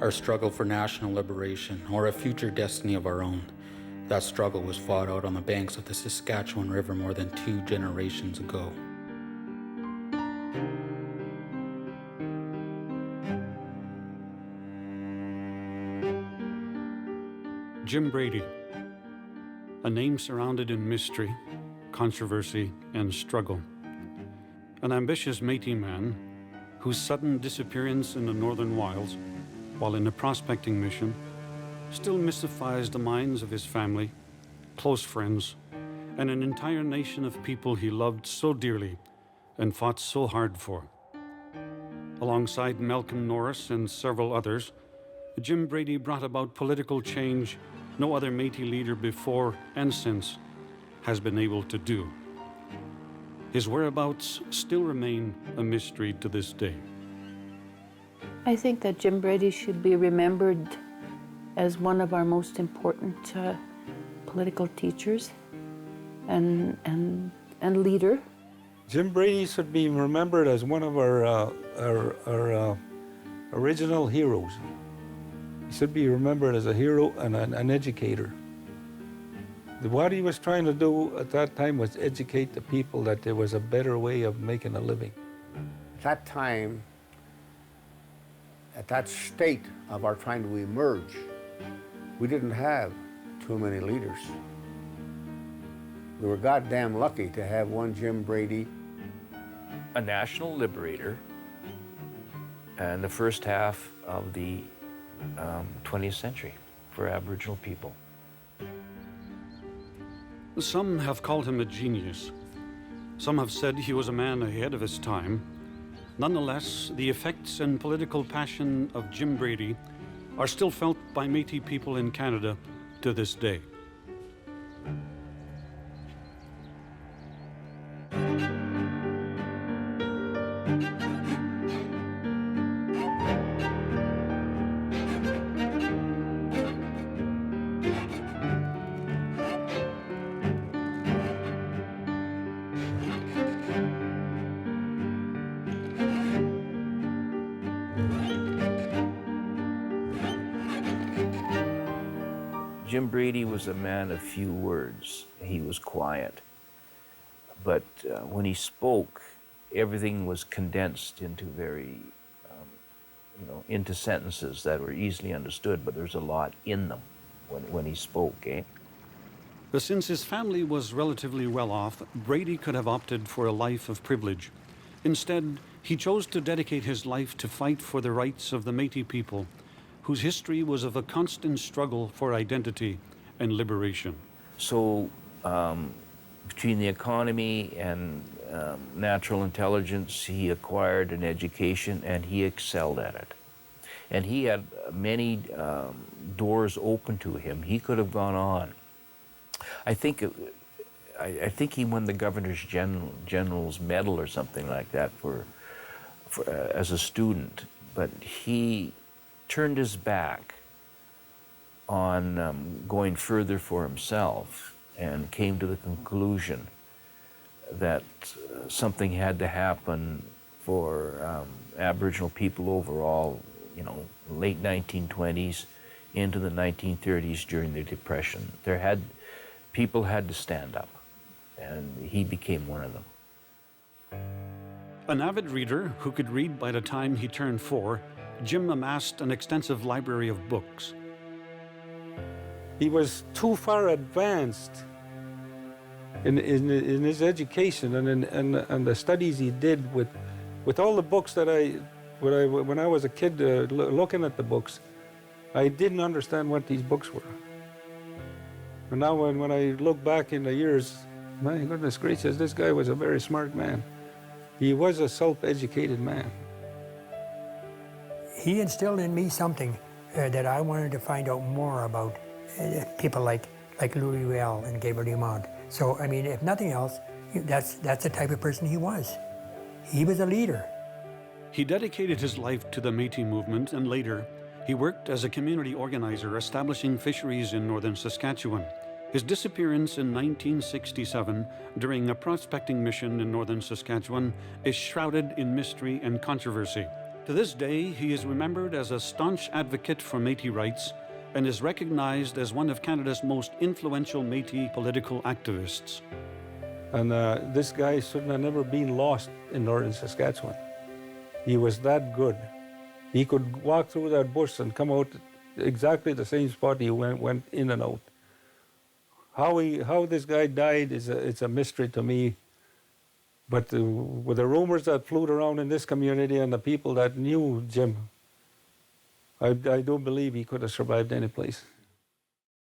our struggle for national liberation, or a future destiny of our own. That struggle was fought out on the banks of the Saskatchewan River more than 2 generations ago. Jim Brady, a name surrounded in mystery, controversy, and struggle. An ambitious Métis man whose sudden disappearance in the northern wilds while in a prospecting mission still mystifies the minds of his family, close friends, and an entire nation of people he loved so dearly and fought so hard for. Alongside Malcolm Norris and several others, Jim Brady brought about political change no other Métis leader before and since has been able to do. His whereabouts still remain a mystery to this day. I think that Jim Brady should be remembered as one of our most important political teachers and leader. Jim Brady should be remembered as one of our original heroes. He should be remembered as a hero and an educator. What he was trying to do at that time was educate the people that there was a better way of making a living. At that time, at that state of our trying to emerge, we didn't have too many leaders. We were goddamn lucky to have one Jim Brady. A national liberator in the first half of the 20th century for Aboriginal people. Some have called him a genius. Some have said he was a man ahead of his time. Nonetheless, the effects and political passion of Jim Brady are still felt by Métis people in Canada to this day. Jim Brady was a man of few words. He was quiet. But when he spoke, everything was condensed into very, into sentences that were easily understood, but there's a lot in them when he spoke, But since his family was relatively well off, Brady could have opted for a life of privilege. Instead, he chose to dedicate his life to fight for the rights of the Métis people, whose history was of a constant struggle for identity and liberation. So between the economy and natural intelligence, he acquired an education and he excelled at it. And he had many doors open to him. He could have gone on. I think he won the Governor's General's Medal or something like that for as a student, but he turned his back on going further for himself and came to the conclusion that something had to happen for Aboriginal people overall, late 1920s into the 1930s during the Depression. People had to stand up, and he became one of them. An avid reader who could read by the time he turned 4, Jim amassed an extensive library of books. He was too far advanced in his education and the studies he did with all the books that when I was a kid looking at the books, I didn't understand what these books were. And now when I look back in the years, my goodness gracious, this guy was a very smart man. He was a self-educated man. He instilled in me something that I wanted to find out more about people like Louis Riel and Gabriel Dumont. So, I mean, if nothing else, that's the type of person he was. He was a leader. He dedicated his life to the Métis movement, and later, he worked as a community organizer establishing fisheries in northern Saskatchewan. His disappearance in 1967 during a prospecting mission in northern Saskatchewan is shrouded in mystery and controversy. To this day, he is remembered as a staunch advocate for Métis rights and is recognized as one of Canada's most influential Métis political activists. And this guy should have never been lost in northern Saskatchewan. He was that good. He could walk through that bush and come out exactly the same spot he went in and out. How this guy died it's a mystery to me. But with the rumors that flew around in this community and the people that knew Jim, I do believe he could have survived any place.